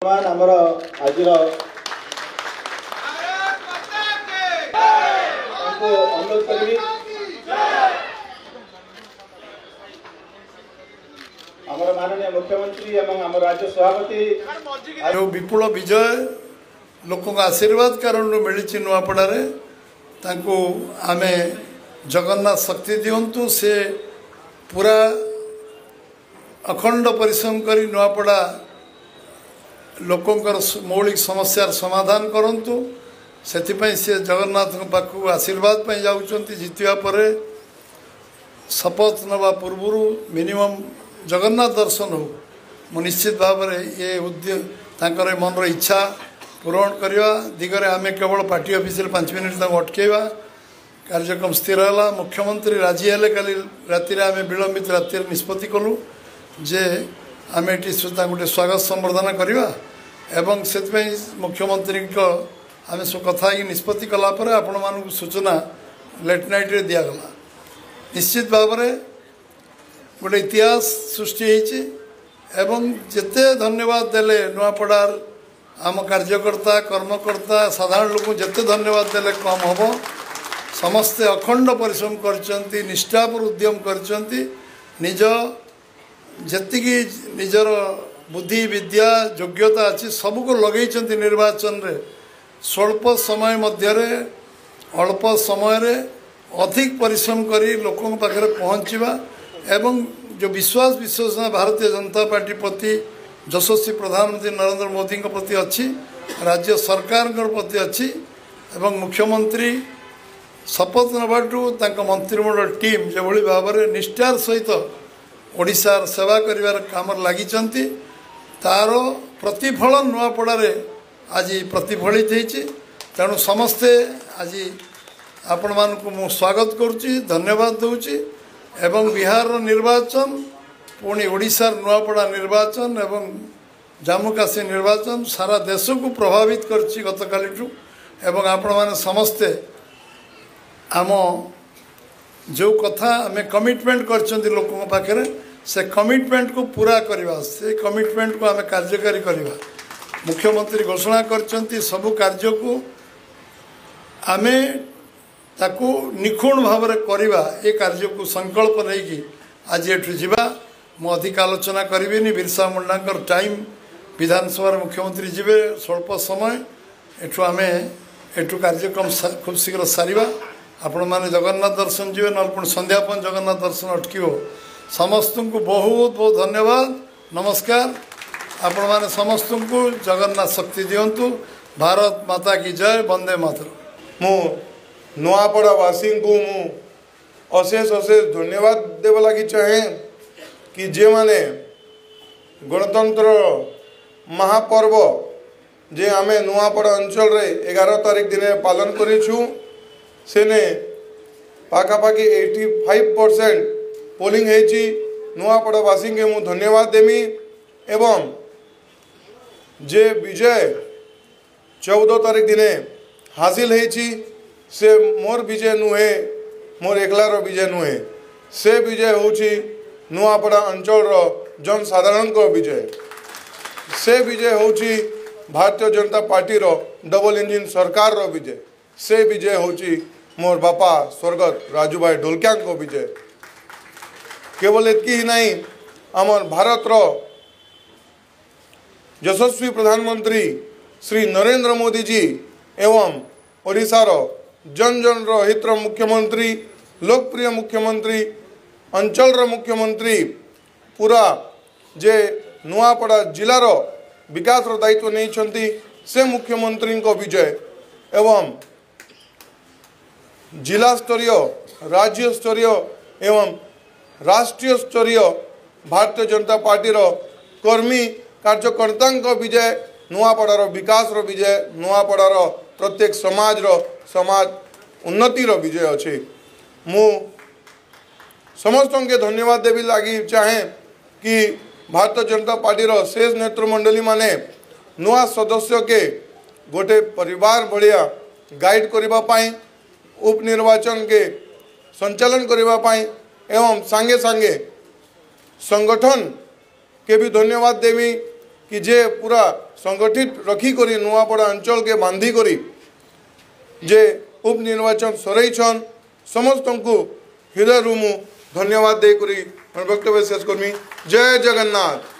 आमर आज अनुरोध करी आमर माननीय मुख्यमंत्री एवं आम राज्य सभापति जो विपुल विजय लोक आशीर्वाद कारण मिली नुआपड़े आमे जगन्नाथ शक्ति दिंतु से पूरा अखंड परिश्रम कर नुआपड़ा लोकंकर मौलिक समस्यार समाधान करंतु सेथिपई से जगन्नाथ पाखु आशीर्वाद पे जाउचंती जितिया परे शपथ नवा पूर्व मिनिमम जगन्नाथ दर्शन हो मु निश्चित भाव में ये उद्यम तांकर मनर इच्छा पूरण करवा दिगरे आमे केवल पार्टी ऑफिस 5 मिनिट अटकेवा कार्यक्रम स्थिर है। मुख्यमंत्री राजी हेले काली राति आमे विलंबित राति निष्पत्ति कलु जे आमे एटी गोटे स्वागत संवर्धना करवा एवं से मुख्यमंत्री आमे सब कथा निष्पत्ति कलापर आपण मानक सूचना लेट नाइट रे दिगला। निश्चित भाव में गोटे इतिहास सृष्टि एवं जिते धन्यवाद देले नुआपड़ार आम कार्यकर्ता कर्मकर्ता साधारण लोक जिते धन्यवाद देले कम हम समस्ते अखंड परिश्रम करचंती निष्ठापुर उद्यम करचंती निज जेतिकी निजर बुद्धि विद्या योग्यता अच्छी सबको लगेइचंती निर्वाचन रे स्वल्प समय मध्य अल्प समय रे अधिक परिश्रम करी लोकों पाखे पहुँचवा एवं जो विश्वास विश्वासना भारतीय जनता पार्टी प्रति यशस्वी प्रधानमंत्री नरेंद्र मोदी प्रति अच्छी राज्य सरकार प्रति अच्छी एवं मुख्यमंत्री शपथ नबाटू मंत्रिमंडल टीम जो भाव में निष्ठार सहित ओडिशार सेवा करिवार काम लगी तार प्रतिफलन नुआपड़े आज प्रतिफलित होती तेणु समस्ते आज आपण मानक मु स्वागत करुच्ची धन्यवाद दूची एवं बिहार निर्वाचन पुणी ओडिशार नुआपड़ा निर्वाचन एवं जम्मू काश्मीर निर्वाचन सारा देश को प्रभावित करछि गतकालिठू एवं आपण माने समस्ते आम जो कथा आम कमिटमेंट करछंती लोकों पाखे से कमिटमेंट को पूरा करवा से कमिटमेंट को आम कार्यकारी करवा मुख्यमंत्री घोषणा करछंती सबु कार्य को आमे ताकू निखुण भाव में करवा ये कार्य को संकल्प नहीं कि आज एठू जीवा मु अधिक आलोचना करी बिरसा मुंडा टाइम विधानसभा मुख्यमंत्री जीवे स्वल्प समय एठू आमे एठू कार्यक्रम खूब शीघ्र सारिबा आपण माने जगन्नाथ दर्शन जीवे न पुणी संध्यापन जगन्नाथ दर्शन अटकिबो समस्त को बहुत बहुत धन्यवाद नमस्कार आपण माने समस्त को जगन्नाथ शक्ति दिंतु भारत माता की जय वंदे मातरम। मु नुआपड़ावासी को मु अशेष अशेष धन्यवाद देव लगी चाहे कि जे माने गणतंत्र महापर्व जे आमे नुआपड़ा अंचल रे 11 तारीख दिन पालन करिछु सेने पाखापाखि 85% पोलिंग होती नुआपड़ावासी के मु धन्यवाद देमी एवं जे विजय 14 तारीख दिन हासिल होती से मोर विजय नुहे मोर एकलार विजय नुहे से विजय होची नुआपड़ा अंचल जनसाधारण को विजय से विजय होची Bharatiya Janata party double engine सरकार रो विजय से विजय होची मोर बापा स्वर्गत राजू भाई ढोलकिया को विजय केवल इतकी ही नहीं आमर भारत यशस्वी प्रधानमंत्री श्री नरेंद्र मोदी जी एवं ओडिशार जन जन हितर मुख्यमंत्री लोकप्रिय मुख्यमंत्री अंचल मुख्यमंत्री पूरा जे नुआपड़ा जिलार विकास दायित्व नहीं से मुख्यमंत्री को विजय एवं जिला स्तरीय राज्य स्तरीय एवं राष्ट्रीय स्तरीय भारतीय जनता पार्टी कर्मी कार्यकर्ता विजय नुआपड़ार विकास विजय नुआपड़ार प्रत्येक समाज उन्नति विजय अच्छे मु समस्त के धन्यवाद देवी लगी चाहे कि भारतीय जनता पार्टी शेष नेतृमंडली माने नुआ सदस्य के गोटे परिवार भाया गाइड करने उपनिर्वाचन के संचालन करने एवं सांगे सांगे संगठन के भी धन्यवाद देवी कि जे पूरा संगठित रखी करी नुआपड़ा अंचल के बांधी करी जे उपनिर्वाचन सरईछन समस्त को हृदय मु धन्यवाद दे करी वक्तव्य शेष करमी। जय जगन्नाथ।